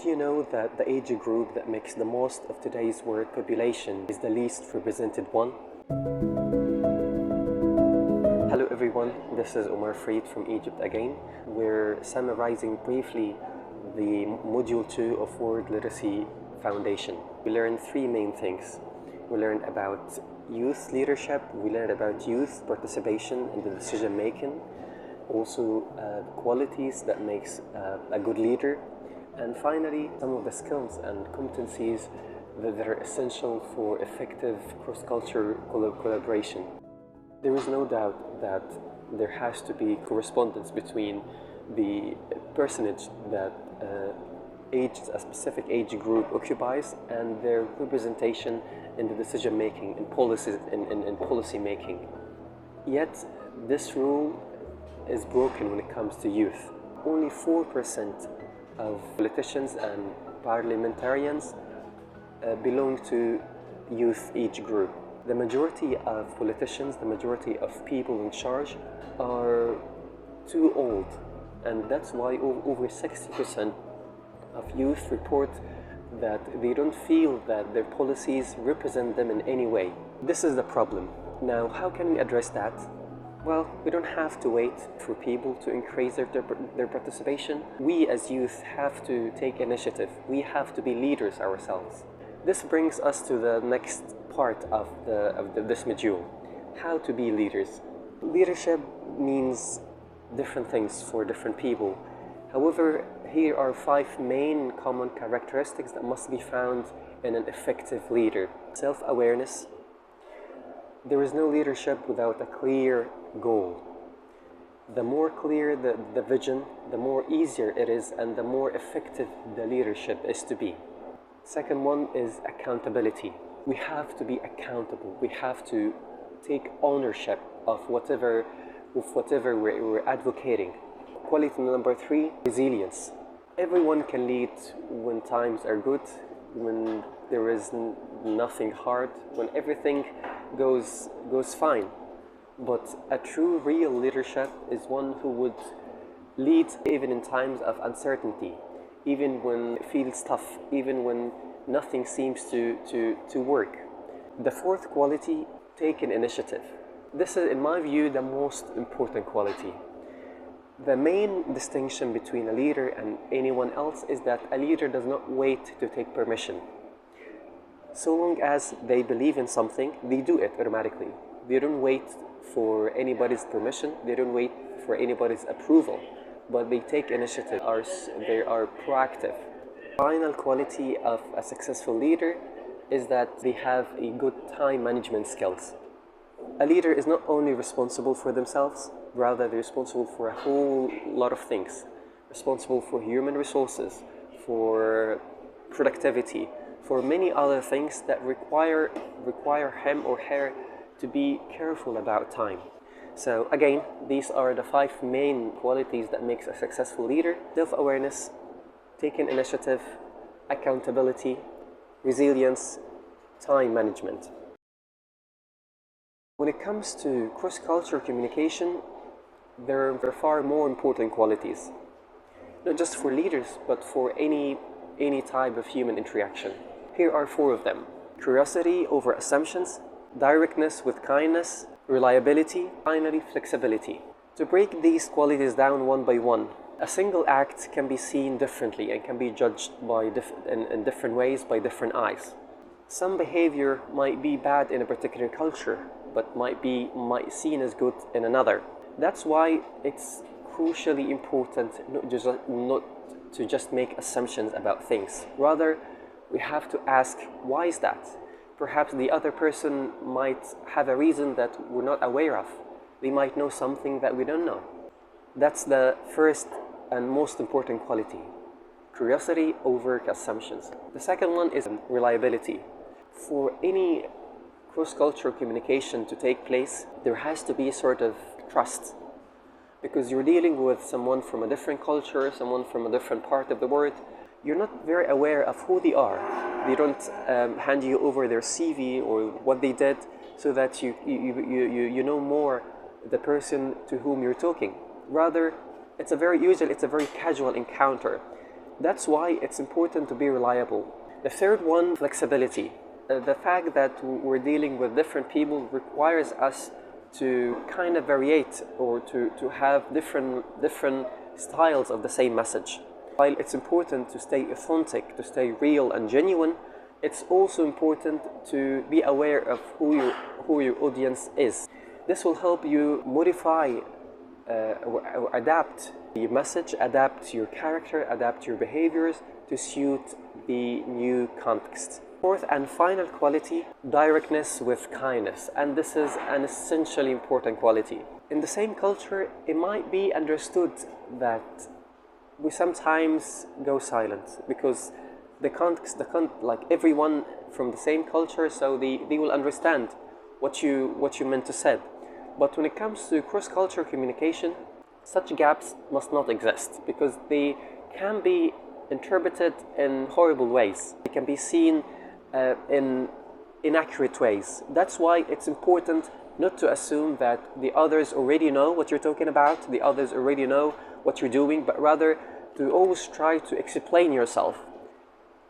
Did you know that the age group that makes the most of today's world population is the least represented one? Hello everyone, this is Omar Freed from Egypt again. We're summarizing briefly the Module 2 of World Literacy Foundation. We learned three main things. We learned about youth leadership, we learned about youth participation in the decision making, also qualities that makes a good leader, and finally some of the skills and competencies that are essential for effective cross-cultural collaboration. There is no doubt that there has to be correspondence between the personage that a specific age group occupies and their representation in the decision making, in policy making. Yet this rule is broken when it comes to youth. Only 4% of politicians and parliamentarians belong to youth age group. The majority of politicians, the majority of people in charge are too old, and that's why over 60% of youth report that they don't feel that their policies represent them in any way. This is the problem. Now, how can we address that? Well, we don't have to wait for people to increase their participation. We as youth have to take initiative. We have to be leaders ourselves. This brings us to the next part of this module, how to be leaders. Leadership means different things for different people. However, here are 5 main common characteristics that must be found in an effective leader. Self-awareness. There is no leadership without a clear goal. The more clear the vision, the more easier it is and the more effective the leadership is to be. Second one is accountability. We have to be accountable. We have to take ownership of whatever we're advocating. Quality number 3, resilience. Everyone can lead when times are good, when there is nothing hard, when everything goes fine. But a true, real leadership is one who would lead even in times of uncertainty, even when it feels tough, even when nothing seems to work. The fourth quality, take an initiative. This is, in my view, the most important quality. The main distinction between a leader and anyone else is that a leader does not wait to take permission. So long as they believe in something, they do it automatically. They don't wait for anybody's permission, they don't wait for anybody's approval, but they take initiative, they are proactive. Final quality of a successful leader is that they have a good time management skills. A leader is not only responsible for themselves, rather they're responsible for a whole lot of things. Responsible for human resources, for productivity, for many other things that require him or her to be careful about time. So again, these are the 5 main qualities that makes a successful leader: self-awareness, taking initiative, accountability, resilience, time management. When it comes to cross-cultural communication, there are far more important qualities, not just for leaders, but for any type of human interaction. Here are 4 of them: curiosity over assumptions, directness with kindness, reliability, finally flexibility. To break these qualities down one by one, a single act can be seen differently and can be judged in different ways by different eyes. Some behavior might be bad in a particular culture, but might be seen as good in another. That's why it's crucially important not to just make assumptions about things. Rather, we have to ask, why is that? Perhaps the other person might have a reason that we're not aware of. They might know something that we don't know. That's the first and most important quality: curiosity over assumptions. The second one is reliability. For any cross-cultural communication to take place, there has to be a sort of trust, because you're dealing with someone from a different culture, someone from a different part of the world. You're not very aware of who they are. They don't hand you over their CV or what they did, so that you know more the person to whom you're talking. Rather, it's a very casual encounter. That's why it's important to be reliable. The third one, flexibility. The fact that we're dealing with different people requires us to kind of variate, or to have different styles of the same message. While it's important to stay authentic, to stay real and genuine, it's also important to be aware of who your audience is. This will help you modify or adapt your message, adapt your character, adapt your behaviors to suit the new context. Fourth and final quality, directness with kindness. And this is an essentially important quality. In the same culture, it might be understood that we sometimes go silent because the context, like everyone from the same culture, so they will understand what you meant to say. But when it comes to cross-cultural communication, such gaps must not exist because they can be interpreted in horrible ways. They can be seen in inaccurate ways. That's why it's important not to assume that the others already know what you're talking about, the others already know what you're doing, but rather to always try to explain yourself.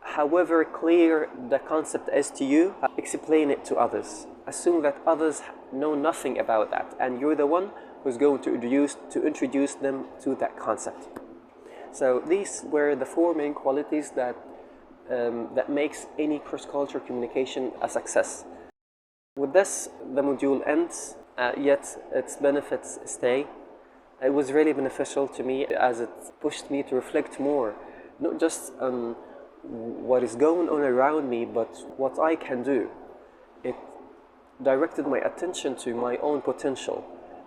However clear the concept is to you, explain it to others. Assume that others know nothing about that, and you're the one who's going to introduce them to that concept. So these were the four main qualities that makes any cross-cultural communication a success. With this, the module ends, yet its benefits stay. It was really beneficial to me as it pushed me to reflect more, not just on what is going on around me, but what I can do. It directed my attention to my own potential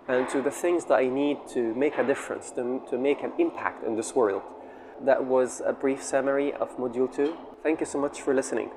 and to the things that I need to make a difference, to make an impact in this world. That was a brief summary of Module 2. Thank you so much for listening.